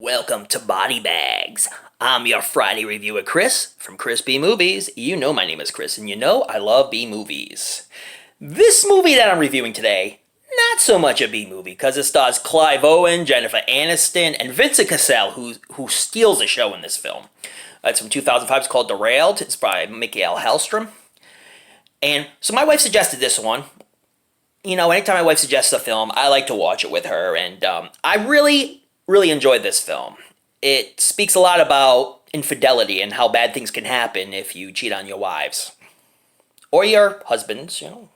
Welcome to Body Bags. I'm your Friday reviewer, Chris, from ChrisB Movies. You know my name is Chris, and you know I love B-movies. This movie that I'm reviewing today, not so much a B-movie, because it stars Clive Owen, Jennifer Aniston, and Vincent Cassel, who steals the show in this film. It's from 2005, it's called Derailed. It's by Mikael Hallström. And so my wife suggested this one. You know, anytime my wife suggests a film, I like to watch it with her, and I really enjoyed this film. It speaks a lot about infidelity and how bad things can happen if you cheat on your wives. Or your husbands, you know.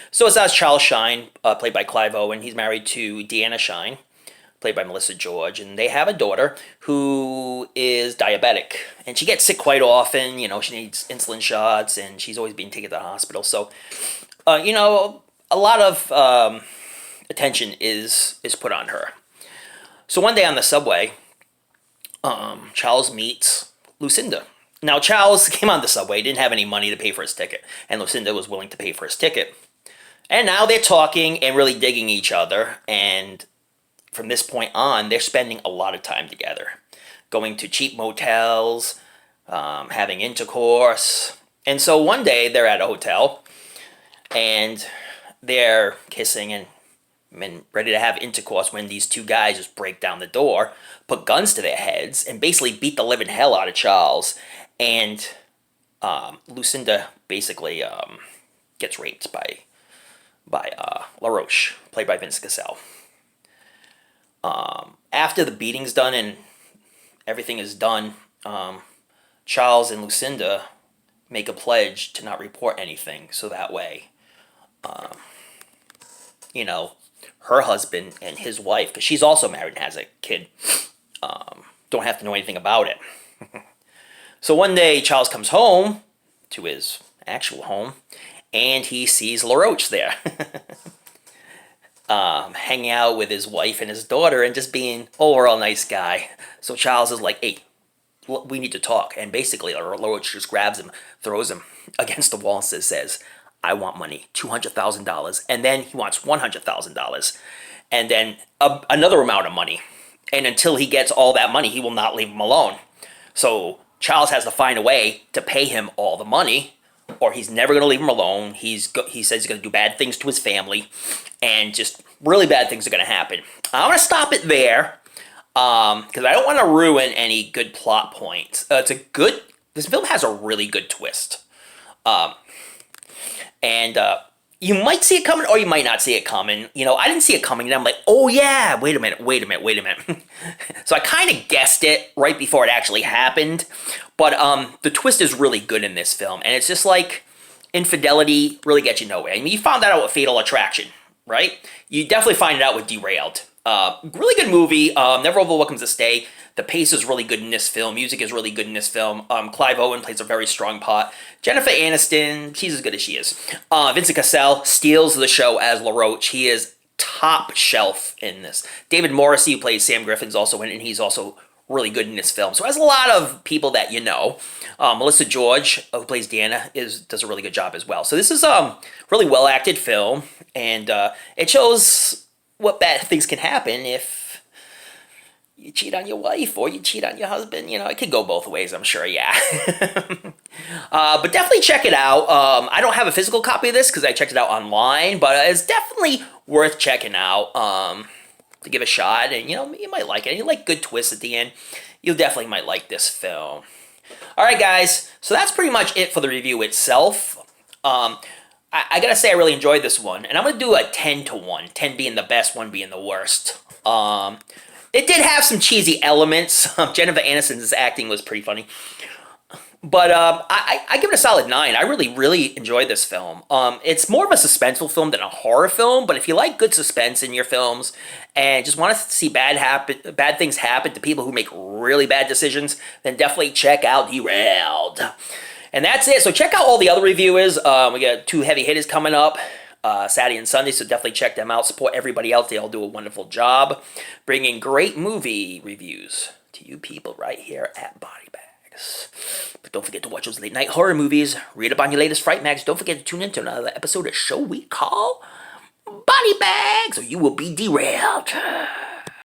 So it stars Charles Shine, played by Clive Owen. He's married to Deanna Shine, played by Melissa George. And they have a daughter who is diabetic. And she gets sick quite often. You know, she needs insulin shots, and she's always being taken to the hospital. So, you know, a lot of attention is put on her. So one day on the subway, Charles meets Lucinda. Now, Charles came on the subway, didn't have any money to pay for his ticket, and Lucinda was willing to pay for his ticket. And now they're talking and really digging each other, and from this point on, they're spending a lot of time together, going to cheap motels, having intercourse. And so one day, they're at a hotel, and they're kissing and ready to have intercourse when these two guys just break down the door, put guns to their heads, and basically beat the living hell out of Charles. And Lucinda basically gets raped by LaRoche, played by Vincent Cassel. After the beating's done and everything is done, Charles and Lucinda make a pledge to not report anything, so that way, you know, her husband and his wife, because she's also married and has a kid, don't have to know anything about it. So one day, Charles comes home to his actual home, and he sees LaRoche there, hanging out with his wife and his daughter, and just being overall nice guy. So Charles is like, "Hey, we need to talk." And basically, LaRoche just grabs him, throws him against the wall, and says, "I want money, $200,000, and then he wants $100,000, and then another amount of money. And until he gets all that money, he will not leave him alone." So Charles has to find a way to pay him all the money, or he's never going to leave him alone. He says he's going to do bad things to his family, and just really bad things are going to happen. I'm going to stop it there, because I don't want to ruin any good plot points. This film has a really good twist. And you might see it coming, or you might not see it coming. You know, I didn't see it coming, and I'm like, oh yeah, wait a minute. So I kind of guessed it right before it actually happened. But the twist is really good in this film, and it's just like infidelity really gets you nowhere. I mean, you found that out with Fatal Attraction, right? You definitely find it out with Derailed. Really good movie. Never Overwelcomes a Stay. The pace is really good in this film. Music is really good in this film. Clive Owen plays a very strong part. Jennifer Aniston, she's as good as she is. Vincent Cassel steals the show as LaRoche. He is top shelf in this. David Morrissey, who plays Sam Griffin's also in it, and he's also really good in this film. So it has a lot of people that you know. Melissa George, who plays Deanna, does a really good job as well. So this is a really well-acted film, and it shows what bad things can happen if you cheat on your wife or you cheat on your husband. You know, it could go both ways, I'm sure, yeah. But definitely check it out. I don't have a physical copy of this because I checked it out online, but it's definitely worth checking out to give a shot. And, you know, you might like it. You like good twists at the end, you definitely might like this film. All right, guys. So that's pretty much it for the review itself. I gotta say I really enjoyed this one, and I'm gonna do a 10-1, 10 being the best, 1 being the worst. It did have some cheesy elements. Jennifer Aniston's acting was pretty funny, but I give it a solid 9. I really enjoyed this film. It's more of a suspenseful film than a horror film, but if you like good suspense in your films and just want to see bad things happen to people who make really bad decisions, then definitely check out Derailed. And that's it. So check out all the other reviewers. We got 2 heavy hitters coming up Saturday and Sunday, so definitely check them out. Support everybody else. They all do a wonderful job bringing great movie reviews to you people right here at Body Bags. But don't forget to watch those late night horror movies. Read up on your latest Fright Mags. Don't forget to tune in to another episode of the show we call Body Bags, or you will be derailed.